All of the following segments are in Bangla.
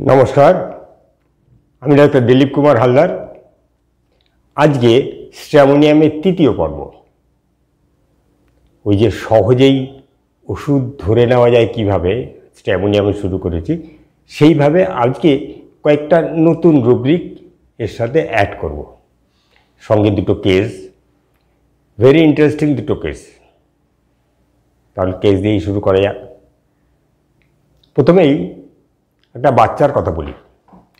নমস্কার, আমি ডাক্তার দিলীপ কুমার হালদার। আজকে স্ট্র্যামোনিয়ামের তৃতীয় পর্ব। ওই যে সহজেই ওষুধ ধরে নেওয়া যায় কিভাবে, স্ট্র্যামোনিয়ামে শুরু করেছি, সেইভাবে আজকে কয়েকটা নতুন রুব্রিক এর সাথে অ্যাড করব। সঙ্গে দুটো কেস, ভেরি ইন্টারেস্টিং দুটো কেস। তাহলে কেস দিয়েই শুরু করা যাক। প্রথমেই একটা বাচ্চার কথা বলি।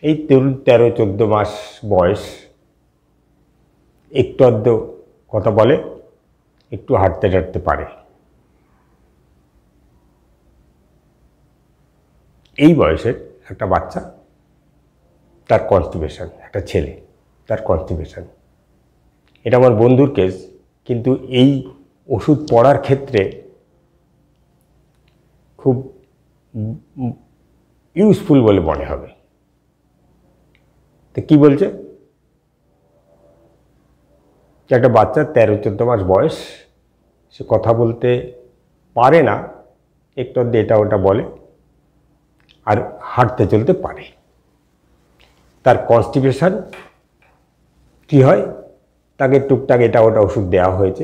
এই 13-14 মাস বয়স, একটু আধ কথা বলে, একটু হাঁটতে টাটতে পারে। এই বয়সের একটা বাচ্চা, তার কনস্টিপেশন, একটা ছেলে তার কনস্টিপেশন। এটা আমার বন্ধুর কেস, কিন্তু এই ওষুধ পড়ার ক্ষেত্রে খুব ইউজফুল বলে মনে হবে। তো কী বলছে, যে একটা বাচ্চার 13-14 মাস বয়স, সে কথা বলতে পারে না, একটু এটা ওটা বলে, আর হাঁটতে চলতে পারে। তার কনস্টিপেশন কী হয়, তাকে টুকটাক এটা ওটা ওষুধ দেওয়া হয়েছে।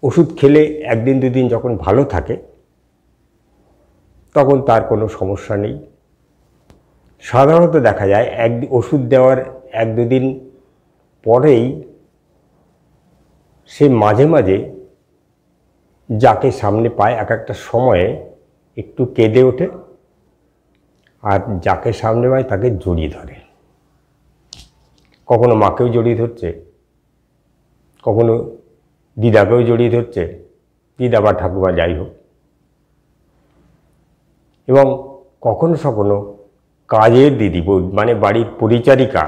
ওষুধ খেলে একদিন দুদিন যখন ভালো থাকে, তখন তার কোনো সমস্যা নেই। সাধারণত দেখা যায় ওষুধ দেওয়ার 1-2 দিন পরেই সে মাঝে মাঝে যাকে সামনে পায় এক একটা সময়ে একটু কেঁদে ওঠে, আর যাকে সামনে পায় তাকে জড়িয়ে ধরে। কখনো মাকেও জড়িয়ে ধরছে, কখনো দিদাকেও জড়িয়ে ধরছে, দিদা বা ঠাকুমা যাই হোক, এবং কখনো কখনো কাজের দিদি, মানে বাড়ির পরিচারিকা,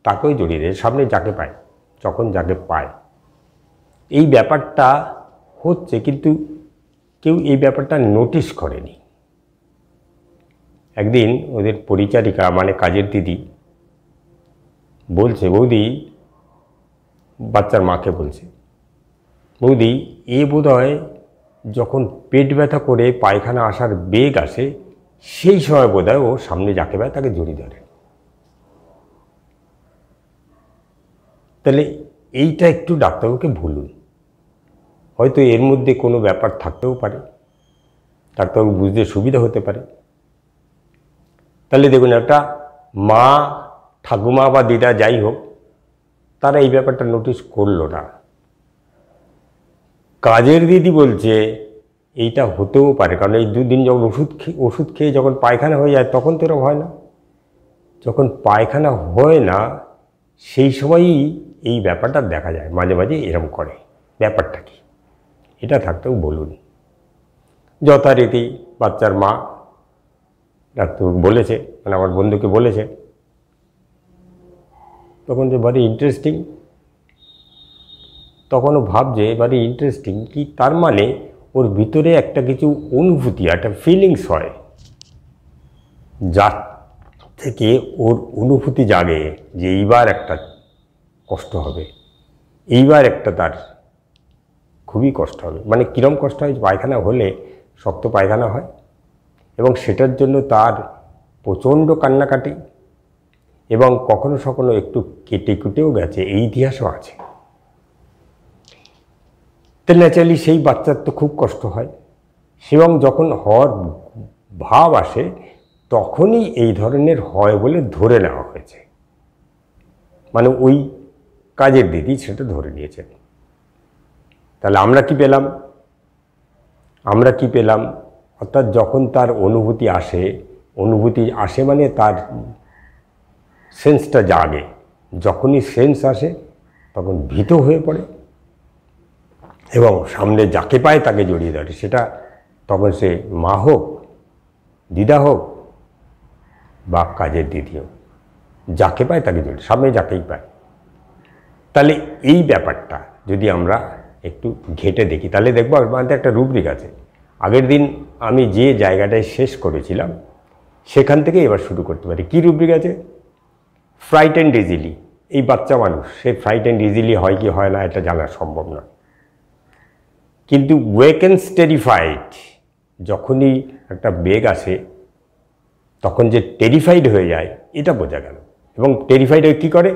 তাকেও জড়িয়ে দেয়, সামনে যাকে পায়, যখন যাকে পায়। এই ব্যাপারটা হচ্ছে, কিন্তু কেউ এই ব্যাপারটা নোটিশ করেনি। একদিন ওদের পরিচারিকা, মানে কাজের দিদি, বলছে, বৌদি, বাচ্চার মাকে বলছে, বৌদি, এ বোধহয় যখন পেট ব্যথা করে পায়খানা আসার বেগ আসে, সেই সময় বোধহয় ও সামনে যাকে পায় তাকে জড়িয়ে ধরে। তাহলে এইটা একটু ডাক্তারবাবুকে বলুন, হয়তো এর মধ্যে কোনো ব্যাপার থাকতেও পারে, ডাক্তারবাবু বুঝতে সুবিধা হতে পারে। তাহলে দেখুন, একটা মা, ঠাকুমা বা দিদা যাই হোক, তারা এই ব্যাপারটা নোটিশ করলো না। কাজের দিদি বলছে এইটা হতেও পারে, কারণ এই 2 দিন যখন ওষুধ খেয়ে যখন পায়খানা হয়ে যায়, তখন তো এরকম হয় না। যখন পায়খানা হয় না, সেই সময়ই এই ব্যাপারটা দেখা যায়, মাঝে মাঝে এরকম করে। ব্যাপারটা কি, এটা থাকতেও বলুন। যথারীতি বাচ্চার মা ডাক্তারবাবু বলেছে, মানে আমার বন্ধুকে বলেছে, তখন যে ভারী ইন্টারেস্টিং, তখনও ভাবছে ভারী ইন্টারেস্টিং কি, তার মানে ওর ভিতরে একটা কিছু অনুভূতি, একটা ফিলিংস হয়, যার থেকে ওর অনুভূতি জাগে যে এইবার একটা কষ্ট হবে, এইবার একটা তার খুবই কষ্ট হবে। মানে কীরকম কষ্ট হয়, পায়খানা হলে শক্ত পায়খানা হয়, এবং সেটার জন্য তার প্রচণ্ড কান্নাকাটি, এবং কখনো কখনো একটু কেটে কুটেও গেছে, এই ইতিহাসও আছে। তো ন্যাচারালি সেই বাচ্চার তো খুব কষ্ট হয়, এবং যখন হওয়ার ভাব আসে, তখনই এই ধরনের হয় বলে ধরে নেওয়া হয়েছে। মানে ওই কাজের দিদি সেটা ধরে নিয়েছেন। তাহলে আমরা কি পেলাম, অর্থাৎ যখন তার অনুভূতি আসে মানে তার সেন্সটা জাগে। যখনই সেন্স আসে, তখন ভীত হয়ে পড়ে, এবং সামনে যাকে পায় তাকে জড়িয়ে ধরে। সেটা তখন সে মা হোক, দিদা হোক, বা কাজের দিদি হোক, যাকে পায় তাকে জড়িয়ে, সামনে যাকেই পায়। তাহলে এই ব্যাপারটা যদি আমরা একটু ঘেঁটে দেখি, তাহলে দেখবো আমাদের একটা রুব্রিক আছে। আগের দিন আমি যে জায়গাটায় শেষ করেছিলাম, সেখান থেকে এবার শুরু করতে পারি। কী রুব্রিক আছে? Frightened easily. এই বাচ্চা মানুষ, সে ফ্রাইটেন্ড ইজিলি হয় কি হয় না এটা জানা সম্ভব নয়, কিন্তু ওয়েকেন্স টেরিফাইড, যখনই একটা বেগ আসে, তখন যে টেরিফাইড হয়ে যায় এটা বোঝা গেল। এবং টেরিফাইড হয়ে কী করে,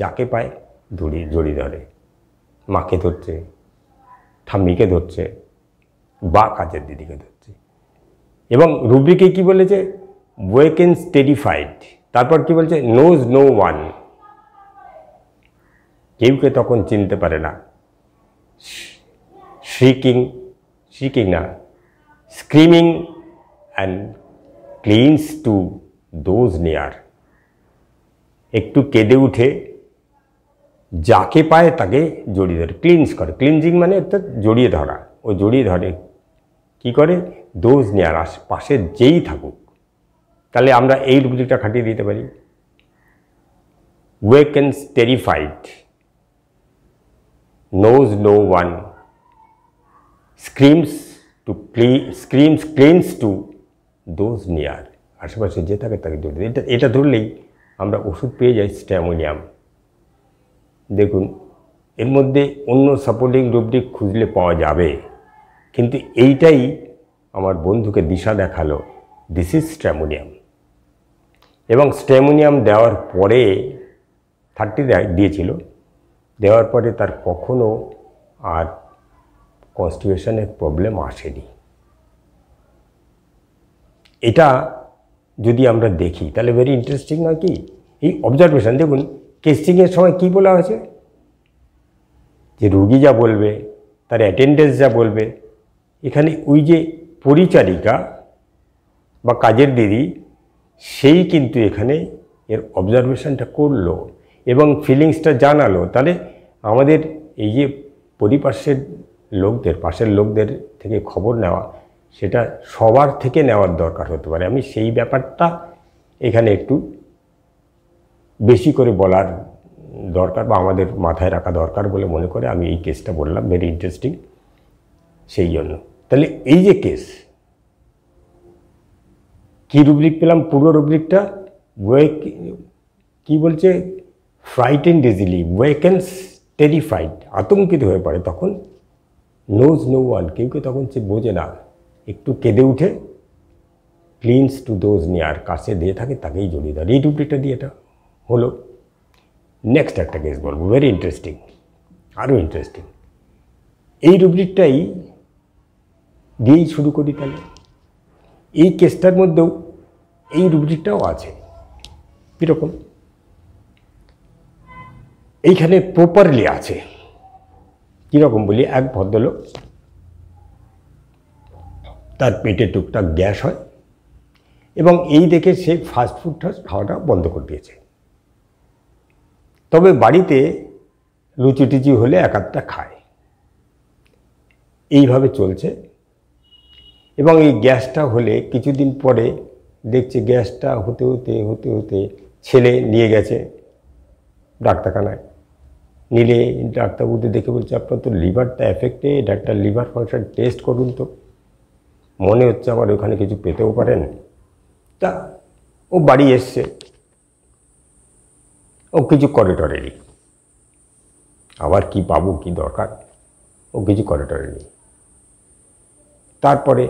যাকে পায় জড়িয়ে ধরে, মাকে ধরছে, ঠাম্মিকে ধরছে, বা কাজের দিদিকে ধরছে। এবং রুব্রিকে কি বলেছে, ওয়েকেন্স টেরিফাইড, তারপর কি বলছে, নোজ নো ওয়ান, কেউকে তখন চিনতে পারে না, শ্রিকিং না, screaming and clings to those near, একটু কেঁদে উঠে যাকে পায় তাকে জড়িয়ে ধরে, ক্লিনস করে, ক্লিনজিং মানে অর্থাৎ জড়িয়ে ধরা, ও জড়িয়ে ধরে কি করে, দোজ নিয়ার, পাশে যেই থাকুক। তাহলে আমরা এই রুব্রিকটা খাটিয়ে দিতে পারি, ওয়েকেন্স terrified, knows no one, screams clings to those near, আশেপাশে যে থাকে তাকে জড়িয়ে। এটা ধরলেই আমরা ওষুধ পেয়ে যাই, স্ট্যামোনিয়াম। দেখুন এর মধ্যে অন্য সাপোর্টিং রুব্রিক খুঁজলে পাওয়া যাবে, কিন্তু এইটাই আমার বন্ধুকে দিশা দেখালো, দিস ইজ স্ট্যামোনিয়াম। এবং স্ট্যামোনিয়াম দেওয়ার পরে 30 দিয়েছিল, দেওয়ার পরে তার কখনো আর কনস্টিপেশনের প্রবলেম আসেনি। এটা যদি আমরা দেখি তাহলে ভেরি ইন্টারেস্টিং নয় কি, এই অবজারভেশন। দেখুন কেসিংয়ের সময় কি বলা হয়েছে, যে রুগী যা বলবে, তার অ্যাটেন্ডেন্স যা বলবে, এখানে ওই যে পরিচারিকা বা কাজের দিদি, সেই কিন্তু এখানে এর অবজারভেশনটা করলো এবং ফিলিংসটা জানালো। তাহলে আমাদের এই যে পরিপার্শ্বের লোকদের, পাশের লোকদের থেকে খবর নেওয়া, সেটা সবার থেকে নেওয়ার দরকার হতে পারে। আমি সেই ব্যাপারটা এখানে একটু বেশি করে বলার দরকার বা আমাদের মাথায় রাখা দরকার বলে মনে করে আমি এই কেসটা বললাম, ভেরি ইন্টারেস্টিং সেই জন্য। তাহলে এই যে কেস, কি রুব্রিক পেলাম, পুরো রুব্রিকটা কি বলছে, ফ্রাইটেন্ড ইজিলি, ওয়েকেন্স টেরিফাইড, আতঙ্কিত হয়ে পড়ে তখন, নোজ নো ওয়ান, কেউকে তখন সে বোঝে না, একটু কেঁদে উঠে, ক্লিনস টু দোজ নিয়ার, কাছে দিয়ে থাকে তাকেই জড়িয়ে ধরে। এই রুব্রিকটা দিয়ে এটা হলো। নেক্সট একটা কেস বলবো, ভেরি ইন্টারেস্টিং, আরও ইন্টারেস্টিং। এই রুব্রিকটাই দিয়েই শুরু করি। তাহলে এই কেসটার মধ্যেও এই রুব্রিকটাও আছে। কীরকম, এইখানে প্রপারলি আছে। কীরকম বলি, এক ভদ্রলোক, তার পেটে টুকটাক গ্যাস হয় এবং এই দেখে সে ফাস্টফুডটা খাওয়াটা বন্ধ করে দিয়েছে। তবে বাড়িতে লুচি টুচি হলে এক আধটা খায়, এইভাবে চলছে। এবং এই গ্যাসটা হলে কিছুদিন পরে দেখছে গ্যাসটা হতে হতে হতে হতে ছেলে নিয়ে গেছে ডাক্তারখানায়। নিলে ডাক্তারবাবুদের দেখে বলছে, আপনার তো লিভারটা এফেক্টেড, একটা লিভার ফাংশন টেস্ট করুন তো, মনে হচ্ছে আমার ওখানে কিছু পেতেও পারেন। তা ও বাড়ি এসছে, ও কিছু করে টরেনি, আবার কি পাবো, কি দরকার, ও কিছু করে টরেনি। তারপরে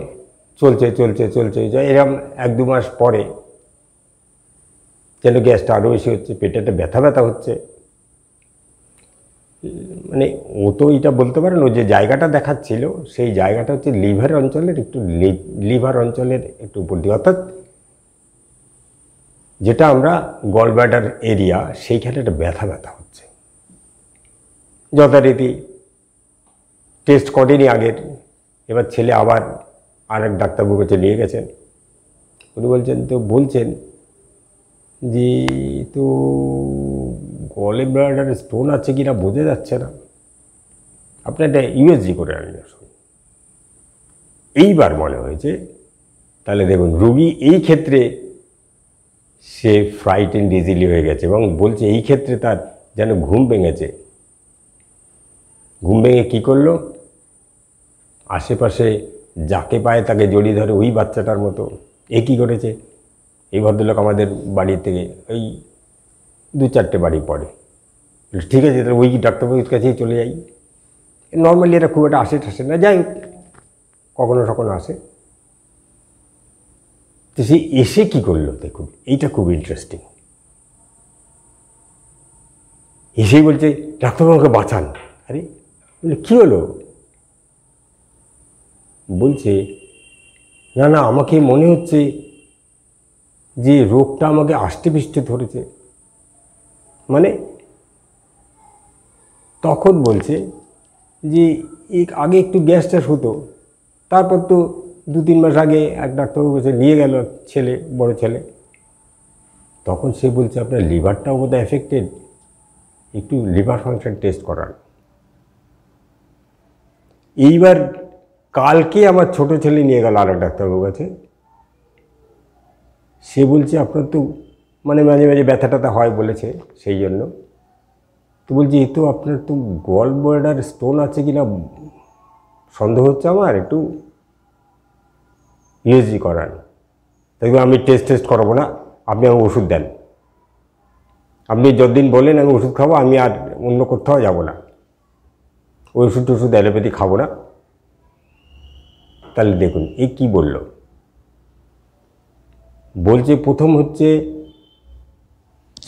চলছে চলছে চলছে, এরকম 1-2 মাস পরে যেন গ্যাসটা আরও বেশি হচ্ছে, পেটেতে ব্যথা ব্যথা হচ্ছে। মানে ও তো এটা বলতে পারেন, ও যে জায়গাটা দেখাচ্ছিল সেই জায়গাটা হচ্ছে লিভার অঞ্চলের একটু উপর দিকে, অর্থাৎ যেটা আমরা গল ব্লাডার এরিয়া, সেইখানে একটা ব্যথা ব্যথা হচ্ছে। যথারীতি টেস্ট করেনি আগের, এবার ছেলে আবার আরেক ডাক্তারবাবুর কাছে নিয়ে গেছেন। উনি বলছেন যে তো গলে ব্লাডারে স্টোন আছে কিনা বোঝা যাচ্ছে না, আপনি একটা ইউএসজি করে আনলেন। এইবার মনে হয়েছে, তাহলে দেখুন রুগী এই ক্ষেত্রে সে ফ্রাইটেন্ড ইজিলি হয়ে গেছে এবং বলছে এই ক্ষেত্রে তার যেন ঘুম ভেঙেছে। ঘুম ভেঙে কী করলো, আশেপাশে যাকে পায় তাকে জড়িয়ে ধরে, ওই বাচ্চাটার মতো। এ কী করেছে, এই ভদ্রলোক আমাদের বাড়ি থেকে ওই 2-4টে বাড়ি পড়ে, ঠিক আছে তাহলে ওই ডাক্তারবাবুর কাছেই চলে যাই। নর্মালি এটা খুব একটা আসে না, যাই হোক কখনো আসে। তো সে এসে কী করলো দেখুন, এইটা খুব ইন্টারেস্টিং। এসেই বলছে ডাক্তারবাবু আমাকে বাঁচান। আরে বলে কী হলো? বলছে না না, আমাকে মনে হচ্ছে যে রোগটা আমাকে আষ্টে পৃষ্ঠে ধরেছে। মানে তখন বলছে যে আগে একটু গ্যাস ট্যাস হতো, তারপর তো 2-3 মাস আগে এক ডাক্তারবাবু কাছে নিয়ে গেল ছেলে, বড় ছেলে। তখন সে বলছে আপনার লিভারটাও বোধহয় এফেক্টেড, একটু লিভার ফাংশন টেস্ট করান। এইবার কালকে আমার ছোট ছেলে নিয়ে গেল আরেক ডাক্তারবাবুর কাছে। সে বলছে আপনার তো মানে মাঝে মাঝে ব্যথা ট্যাথা হয় বলেছে, সেই জন্য। তো বলছি এই তো আপনার তো গল ব্লাডার স্টোন আছে কিনা সন্দেহ হচ্ছে আমার, একটু ইউএসজি করান। দেখবেন আমি টেস্ট করাবো না, আপনি আমাকে ওষুধ দেন। আপনি যতদিন বলেন আমি ওষুধ খাবো, আমি আর অন্য কোথাও যাবো না, ওই ওষুধ অ্যালোপ্যাথি খাবো না। তাহলে দেখুন এই কী বলল। বলছে প্রথম হচ্ছে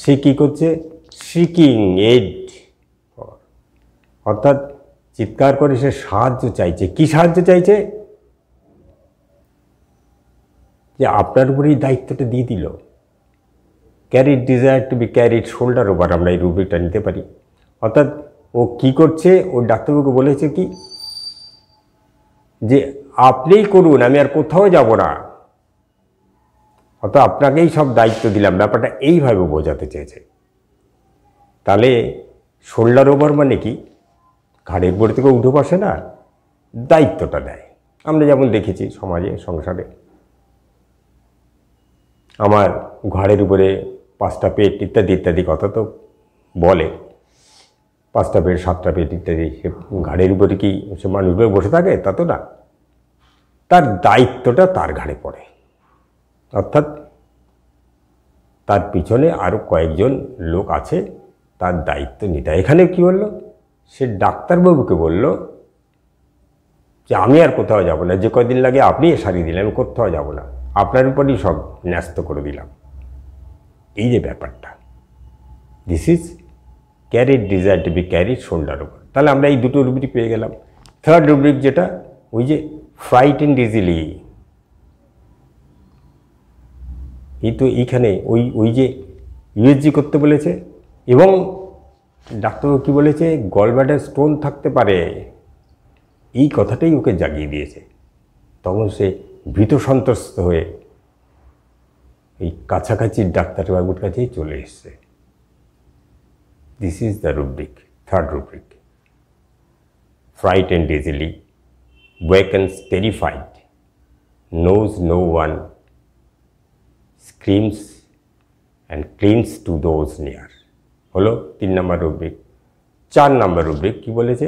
সে কী করছে, সিকিং এড, অর্থাৎ চিৎকার করে সে সাহায্য চাইছে। কি সাহায্য চাইছে? যে আপনার উপরে এই দায়িত্বটা দিয়ে দিল। Carried desire to be carried shoulder over, আমরা এই রুব্রিকটা নিতে পারি। অর্থাৎ ও কি করছে, ও ডাক্তারবাবুকে বলেছে কি যে আপনিই করুন, আমি আর কোথাও যাব না, অর্থাৎ আপনাকেই সব দায়িত্ব দিলাম। ব্যাপারটা এইভাবে বোঝাতে চেয়েছে। তাহলে শোল্ডার ওভার মানে কি, ঘাড়ের উপর থেকে উঠে বসে না, দায়িত্বটা দেয়। আমরা যেমন দেখেছি সমাজে, সংসারে, আমার ঘাড়ের উপরে 5টা পেট ইত্যাদি ইত্যাদি কথা তো বলে, 5টা পেট 7টা পেট ইত্যাদি। সে ঘাড়ের উপরে কি সে মানুষগুলো বসে থাকে? তা তো না, তার দায়িত্বটা তার ঘাড়ে পড়ে। অর্থাৎ তার পিছনে আরও কয়েকজন লোক আছে, তার দায়িত্ব নিতে। এখানে কি বললো, সে ডাক্তারবাবুকে বলল যে আমি আর কোথাও যাব না, যে কয়দিন লাগে আপনি সারিয়ে দিলেন, আমি কোথাও যাব না, আপনার উপরই সব ন্যস্ত করে দিলাম। এই যে ব্যাপারটা, this is carried desire to be carried shoulder over. তাহলে আমরা এই দুটো রুব্রিক পেয়ে গেলাম। থার্ড রুব্রিক যেটা, ওই যে ফ্রাইটেন্ড ইজিলি, এই তো এইখানে ওই যে ইউএসজি করতে বলেছে, এবং ডাক্তারবাবু কী বলেছে, গলব্লাডার স্টোন থাকতে পারে, এই কথাটাই ওকে জাগিয়ে দিয়েছে। তখন সে ভীত সন্ত্রস্ত হয়ে এই কাছাকাছি ডাক্তারবাবুর কাছেই চলে এসছে। This is the rubric, third rubric. Frightened easily, wakens terrified, knows no one, screams and clings to those near, হলো 3 নম্বর রুব্রিক। 4 নম্বর রুব্রিক কী বলেছে,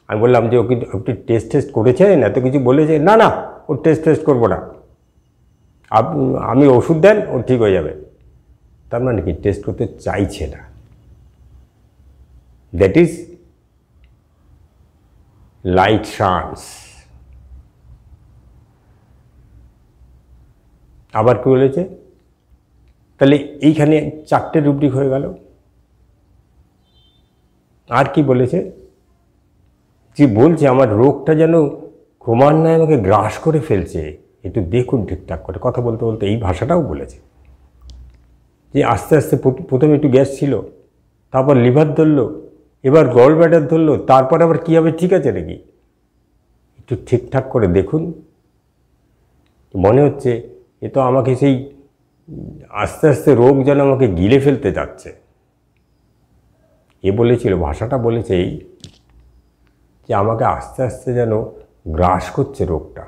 আমি বললাম যে ওকে আপনি টেস্ট করেছেন, এত কিছু বলেছে, না না ও টেস্ট করবো না, আমি ওষুধ দেন ও ঠিক হয়ে যাবে। তার মানে কি, টেস্ট করতে চাইছে না। That is light chance. আবার কি বলেছে, তাহলে এইখানে 4টে রুব্রিক হয়ে গেল। আর কি বলেছে, যে বলছে আমার রোগটা যেন ক্রমান্বয়ে আমাকে গ্রাস করে ফেলছে, একটু দেখুন ঠিকঠাক করে। কথা বলতে বলতে এই ভাষাটাও বলেছে যে আস্তে আস্তে প্রথমে একটু গ্যাস ছিল, তারপর লিভার ধরলো, এবার গল ব্লাডার ধরলো, তারপর আবার কী হবে, ঠিক আছে নাকি, একটু ঠিকঠাক করে দেখুন। মনে হচ্ছে এ তো আমাকে সেই আস্তে আস্তে রোগ যেন আমাকে গিলে ফেলতে যাচ্ছে। এ বলেছিল, ভাষাটা বলেছে এই যে আমাকে আস্তে আস্তে যেন গ্রাস করছে রোগটা।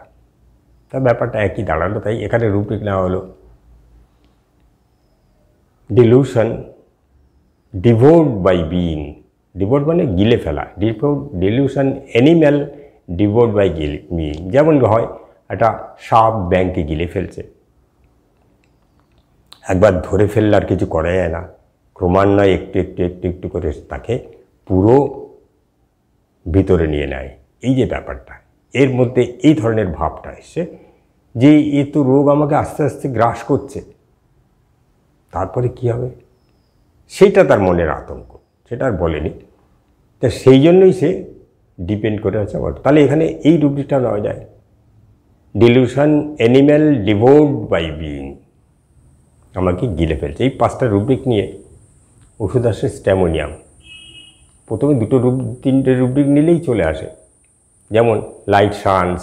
তা ব্যাপারটা একই দাঁড়ালো। তাই এখানে রুব্রিক নেওয়া হলো ডিলুশন, ডিভোর্ড বাই বিইং। ডিভোর্ড মানে গিলে ফেলা, ডিলুশন অ্যানিম্যাল, ডিভোর্ড বাই বিইং। যেমন হয় একটা সাপ ব্যাঙকে গিলে ফেলছে, একবার ধরে ফেললে আর কিছু করা যায় না, ক্রমান্বয়ে একটু একটু একটু একটু করে তাকে পুরো ভিতরে নিয়ে নেয়। এই যে ব্যাপারটা, এর মধ্যে এই ধরনের ভাবটা এসছে যে এ তো রোগ আমাকে আস্তে আস্তে গ্রাস করছে, তারপরে কি হবে, সেইটা তার মনের আতঙ্ক, সেটা আর বলেনি। তা সেই জন্যই সে ডিপেন্ড করে আছে আমার। তাহলে এখানে এই রুব্রিকটা নেওয়া যায়, ডিলিউশন অ্যানিম্যাল ডিভোর্ড বাই বিইং, আমাকে গিলে ফেলছে। এই 5টা রুব্রিক নিয়ে ওষুধ আসে স্ট্যামোনিয়াম। প্রথমে 3টে রুব্রিক নিলেই চলে আসে, যেমন লাইট সানস,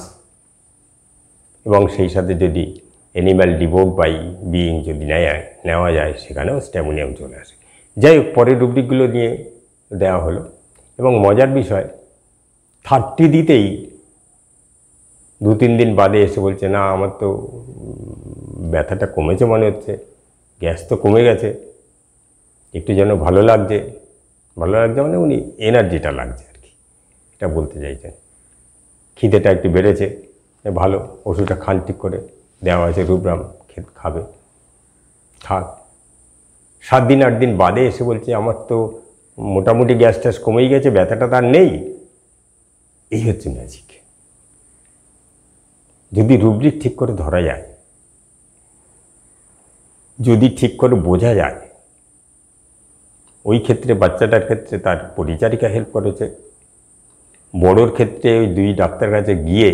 এবং সেই সাথে যদি অ্যানিম্যাল ডিভোর্ড বাই বিইং যদি নেওয়া যায়, সেখানেও স্ট্যামোনিয়াম চলে আসে। যাই হোক, পরের রুব্রিকগুলো নিয়ে দেওয়া হলো, এবং মজার বিষয় 30 দিতেই 2-3 দিন বাদে এসে বলছে, না আমার তো ব্যথাটা কমেছে মনে হচ্ছে, গ্যাস তো কমে গেছে, একটু যেন ভালো লাগছে। ভালো লাগছে মানে উনি এনার্জিটা লাগছে আর কি, এটা বলতে চাইছেন। খিদেটা একটু বেড়েছে, ভালো, ওষুধটা খান ঠিক করে, দেওয়া হয়েছে রুব্রাম, খাবে, থাক। 7 দিন 8 দিন বাদে এসে বলছে, আমার তো মোটামুটি গ্যাস ট্যাস কমেই গেছে, ব্যথাটা তার নেই। এই হচ্ছে ম্যাজিক। যদি রুব্রিক ঠিক করে ধরা যায়, যদি ঠিক করে বোঝা যায়, ওই ক্ষেত্রে বাচ্চাটার ক্ষেত্রে তার পরিচারিকা হেল্প করেছে, বড়োর ক্ষেত্রে ওই 2 ডাক্তার কাছে গিয়ে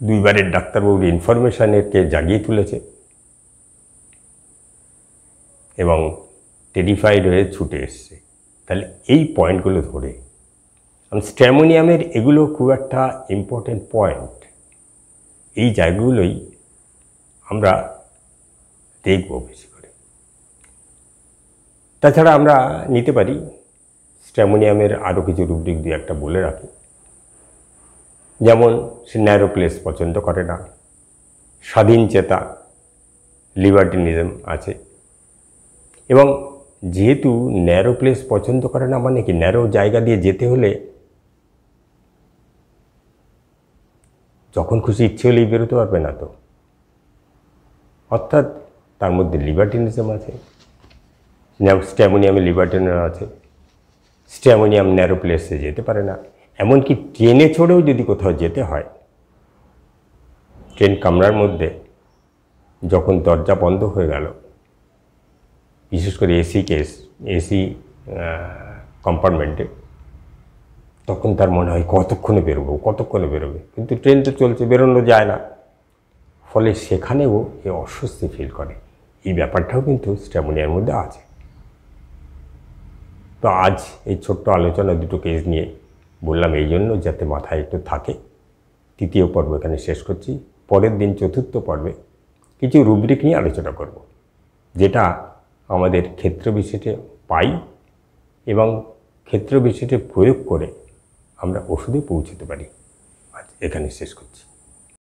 2বারের ডাক্তারবাবুর ইনফরমেশানকে জাগিয়ে তুলেছে, এবং টেরিফাইড হয়ে ছুটে এসছে। তাহলে এই পয়েন্টগুলো ধরে, স্ট্যামোনিয়ামের এগুলো খুব একটা ইম্পর্টেন্ট পয়েন্ট, এই জায়গাগুলোই আমরা দেখব বেশি করে। তাছাড়া আমরা নিতে পারি স্ট্যামোনিয়ামের আরও কিছু রুব্রিক 2-1টা বলে রাখি, যেমন সে ন্যারো প্লেস পছন্দ করে না, স্বাধীন চেতা, লিবার্টিনিজম আছে। এবং যেহেতু ন্যারো প্লেস পছন্দ করে না, মানে কি ন্যারো জায়গা দিয়ে যেতে হলে যখন খুশি ইচ্ছে হলেই বেরোতে পারবে না তো, অর্থাৎ তার মধ্যে লিবার্টিনিজম আছে, স্ট্যামোনিয়ামে লিবার্টিনিজম আছে। স্ট্যামোনিয়াম ন্যারো প্লেসে যেতে পারে না, এমনকি ট্রেনে চড়েও যদি কোথাও যেতে হয়, ট্রেন কামরার মধ্যে যখন দরজা বন্ধ হয়ে গেল, বিশেষ করে এসি কম্পার্টমেন্টে, তখন তার মনে হয় কতক্ষণে বেরোবে, কিন্তু ট্রেন তো চলছে, বেরোনো যায় না, ফলে সেখানেও এ অস্বস্তি ফিল করে। এই ব্যাপারটাও কিন্তু স্ট্যামোনিয়ার মধ্যে আছে। তো আজ এই ছোট্ট আলোচনা 2টো কেস নিয়ে বললাম, এই জন্য যাতে মাথায় একটু থাকে। 3য় পর্ব এখানে শেষ করছি। পরের দিন 4র্থ পর্বে কিছু রুব্রিক নিয়ে আলোচনা করব, যেটা আমাদের ক্ষেত্রবিশেষে পাই এবং ক্ষেত্রবিশেষে প্রয়োগ করে আমরা ওষুধে পৌঁছতে পারি। আজ এখানে শেষ করছি।